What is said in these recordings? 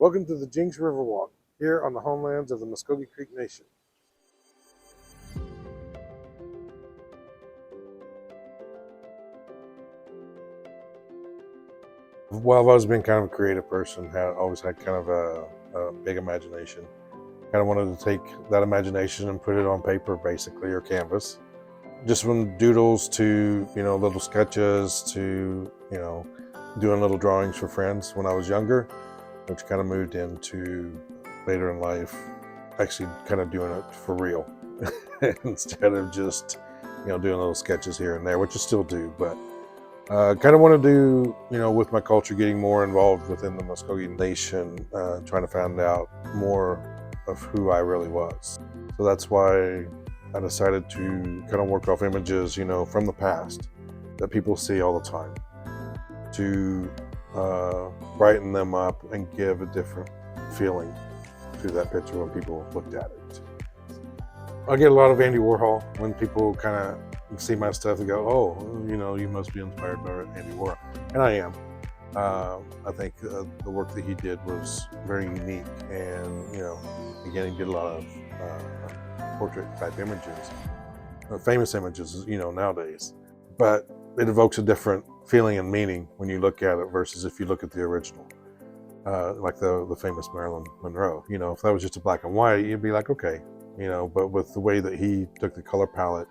Welcome to the Jenks Riverwalk, here on the homelands of the Mvskoke Creek Nation. Well, I've always been kind of a creative person, always had kind of a big imagination. Kind of wanted to take that imagination and put it on paper, basically, or canvas. Just from doodles to, little sketches to, doing little drawings for friends when I was younger, which kind of moved into later in life, actually kind of doing it for real instead of just, doing little sketches here and there, which I still do, but kind of want to do, with my culture, getting more involved within the Mvskoke Nation, trying to find out more of who I really was. So that's why I decided to kind of work off images, from the past that people see all the time, to brighten them up and give a different feeling to that picture when people looked at it. I get a lot of Andy Warhol when people kind of see my stuff and go, oh, you must be inspired by Andy Warhol. And I am. I think the work that he did was very unique, and, again, he did a lot of portrait type images, famous images, nowadays, but it evokes a different feeling and meaning when you look at it versus if you look at the original, like the famous Marilyn Monroe. If that was just a black and white, you'd be like, okay, but with the way that he took the color palette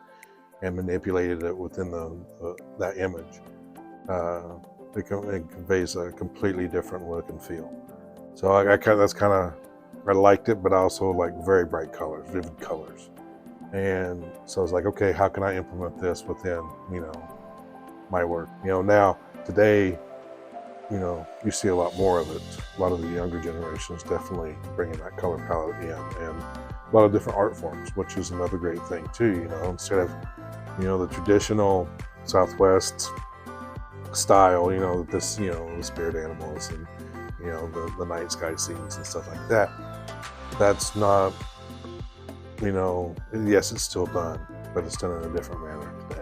and manipulated it within that image, it conveys a completely different look and feel. So I liked it, but I also like very bright colors, vivid colors. And so I was like, okay, how can I implement this within, my work? Now, today, you see a lot more of it. A lot of the younger generations definitely bringing that color palette in, and a lot of different art forms, which is another great thing too, instead of, the traditional Southwest style, the spirit animals and, the night sky scenes and stuff like that. That's not, yes, it's still done, but it's done in a different manner today.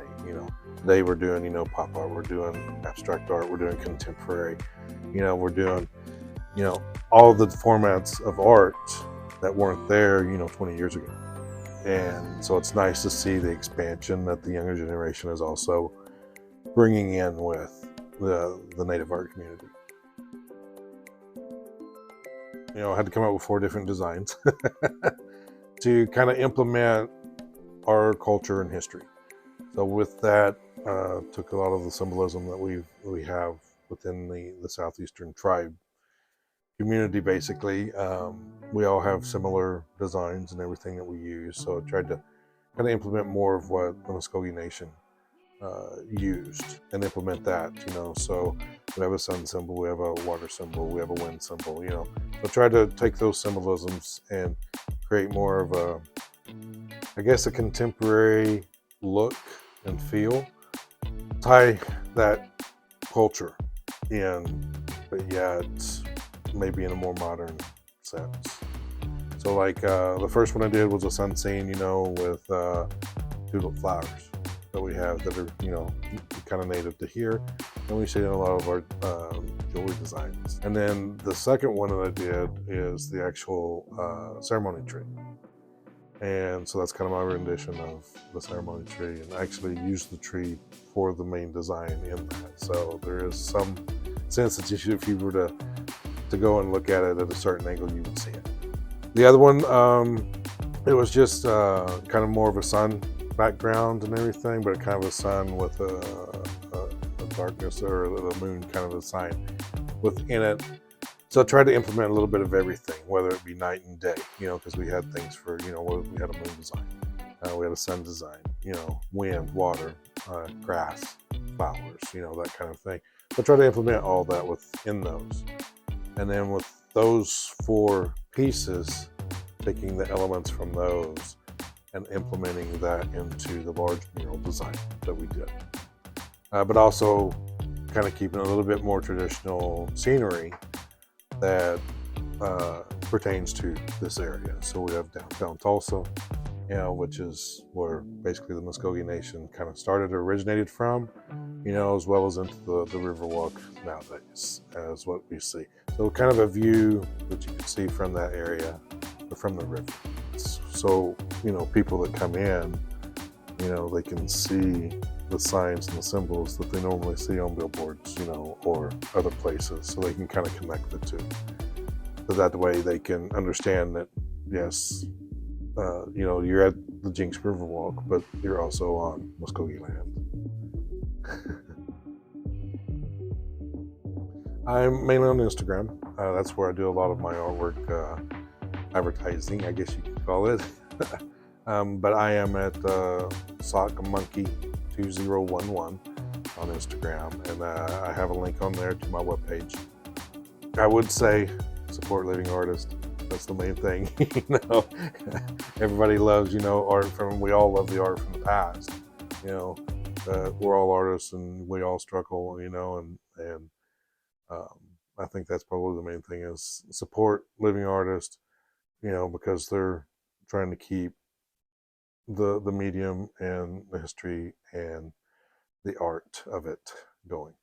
Today we're doing, pop art, we're doing abstract art, we're doing contemporary, we're doing, all the formats of art that weren't there, 20 years ago. And so it's nice to see the expansion that the younger generation is also bringing in with the native art community. I had to come up with 4 different designs to kind of implement our culture and history. So with that, took a lot of the symbolism that we have within the Southeastern tribe community, basically. We all have similar designs and everything that we use, so I tried to kind of implement more of what the Mvskoke Nation used and implement that, so we have a sun symbol, we have a water symbol, we have a wind symbol, so try to take those symbolisms and create more of a contemporary look and feel, tie that culture in, but yet maybe in a more modern sense. So like the first one I did was a sun scene, with tulip flowers that we have that are, kind of native to here, and we see in a lot of our jewelry designs. And then the second one that I did is the actual ceremony tree. And so that's kind of my rendition of the ceremony tree, and I actually used the tree for the main design in that. So there is some sense that if you were to go and look at it at a certain angle, you would see it. The other one, it was just kind of more of a sun background and everything, but kind of a sun with a darkness, or the moon kind of a sign within it. So I tried to implement a little bit of everything, whether it be night and day, because we had things for, we had a moon design, we had a sun design, wind, water, grass, flowers, that kind of thing. So I tried to implement all that within those. And then with those 4 pieces, taking the elements from those and implementing that into the large mural design that we did. But also kind of keeping a little bit more traditional scenery that pertains to this area. So we have downtown Tulsa, which is where basically the Mvskoke Nation kind of started or originated from, as well as into the Riverwalk nowadays, as what we see. So kind of a view that you can see from that area or from the river. So, people that come in, they can see the signs and the symbols that they normally see on billboards, or other places, so they can kind of connect the two. So that way they can understand that, yes, you're at the Jenks Riverwalk, but you're also on Mvskoke land. I'm mainly on Instagram. That's where I do a lot of my artwork, advertising, I guess you could call it. But I am at Sock Monkey 2011 on Instagram, and I have a link on there to my webpage. I would say support living artists. That's the main thing. Everybody loves, art from. We all love the art from the past. We're all artists, and we all struggle. And I think that's probably the main thing is support living artists. Because they're trying to keep the medium and the history and the art of it going.